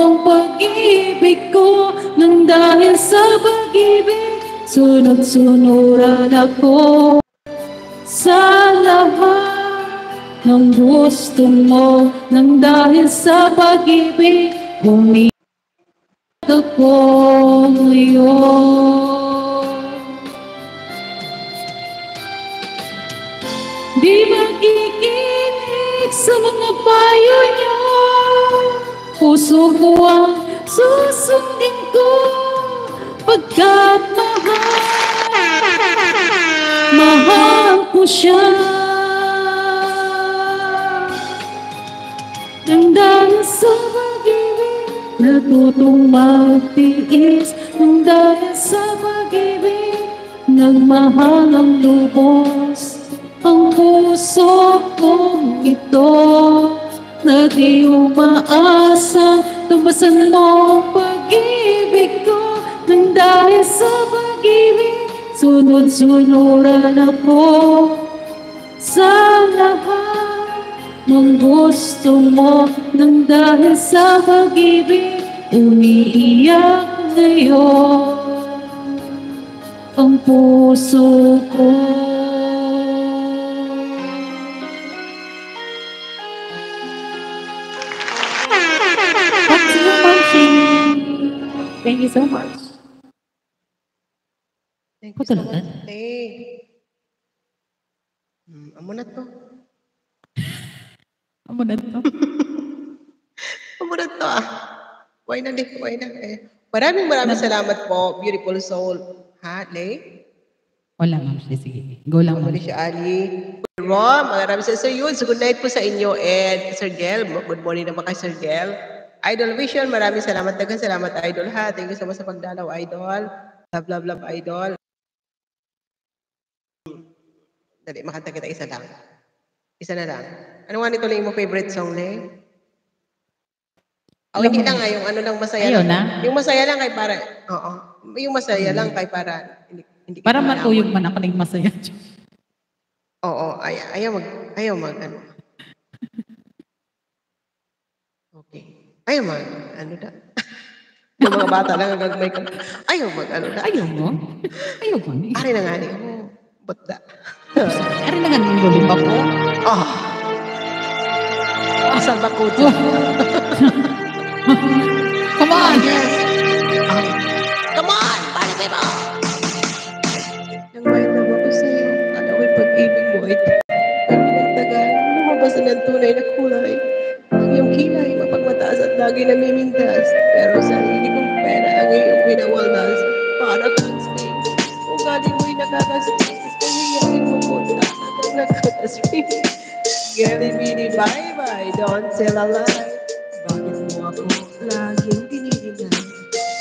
ang pag-ibig ko nang dahil sa pag-ibig sunod-sunuran ako sa lahat ng gusto mo nang dahil sa pag-ibig humihintay ako ngayon. Di makikinig sa mga payo niyo, puso ko ang susundin ko, pagkat mahal ko siya. Nang dahil sa pag-ibig, natutong magtiis. Nang dahil sa pag-ibig, nagmahal ang lubos. Ang puso kong ito na di umaasa, tumbasan mo ang pag-ibig ko. Nang dahil sa pag-ibig, sunod-sunuran ako sa lahat ng gusto mo. Nang dahil sa pag-ibig, umiiyak ngayon ang puso ko. Thank you so much. Thank you so much. Amo na to. Amo na to. Amo na to ah. Why na eh. Maraming salamat po, beautiful soul. Ha, Lay? Wala, ma'am. Sige. Go lang, ma'am. Si Ali. Rom, maraming Sir Yun. So good night po sa inyo. And Sir Gel, good morning naman kay Sir Gel. Idol Vision, maraming salamat. Salamat, Idol, ha. Thank you so much sa pagdalaw, Idol. Love, Idol. Dali, makanta kita isa lang. Isa na lang. Ano nga nito lang mo favorite song, Le? Oh, hindi lang nga, yung ano lang masaya Ayaw lang. na? Yung masaya lang kay para, oo. Yung masaya lang kay para, hindi para matuyog man ako ng masaya. Oo, ayaw mag, ano. Okay. Ayaw mag, ano na. Yung mga bata lang ang gagmay ka. Ayaw mag, ano na. Ayaw mo? Ayaw mo. Ari na nga niyo. Ba't da? Ari na nga niyo, lima po. Oh. Asal ba ko dyan? Come on! Yes. Come on! Balik kayo mo! Yung bayad na mo ko sa'yo. Ano ko'y pag-ibig mo ay pinagtagal. Lumabas na ng tunay na kulay. Ang iyong kilay, mapagmataas at lagi namimintas. Pero sa sarili kong pera, ang iyong winawaldas. Para kang space. Kung galing mo'y nakaka-space. Kahiyain mo po sa ating nakaka-space. Girlie, Bini, bye-bye. Don't tell a lie. Bakit mo ako laging dinidinay?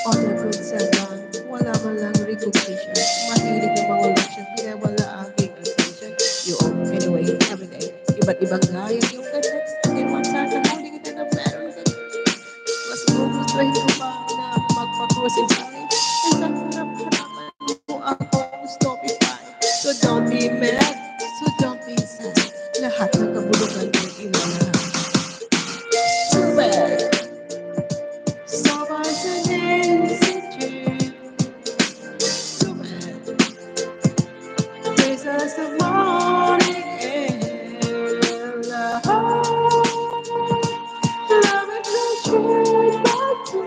On the good side lang, wala man lang recognition. Mahilig na mga election, pinawala aking attention. You own anyway, everyday. Iba't ibang gaya yung ganda. Hindi mo sasahuli kita na meron ka. Mas gugustuhin ko pa na magpag-cruising sa akin. Ay sa harap-harapan mo akong stopify. So don't be mad, so don't be sad. Lahat ng kabulugan mo ilalaan. Super! Sabay sa City. Super! Kesa sa morning air. Lahat. Love it straight back to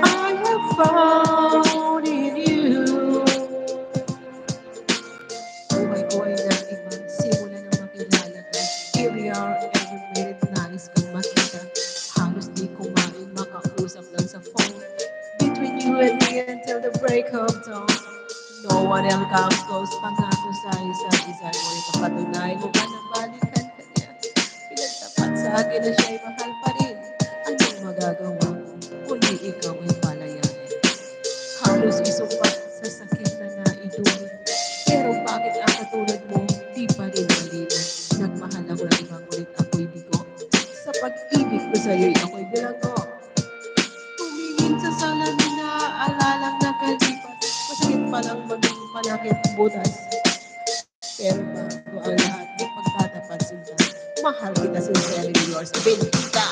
I have found in you. Buhay ko ay nag-iba, simula na makilala ka. Here we are, every minute nais kang makita. Halos di kumain, makausap lang sa phone. Between you and me until the break of dawn. No one else comes close, pangako sa isa't isa. Ngunit papatunay mo ba na balikan ka niya? Pinagtapat sa akin na siya'y mahal pa rin. Anong magagawa ko, kundi ikaw ay palayain? Halos isumpat sa sakit na naidulot. Pero bakit ang katulad mo, di pa rin malino? Nagmahal ako ng ibang ulit ako'y bigo. Sa pag-ibig ko sa'yo'y ako'y bilanggo. Tumingin sa salamin na alalang nakalipas. Masakit palang maging malakit butas. Pero bago ang lahat, di pagtatapat sinta. Mahal kita sincerely yours, Binta.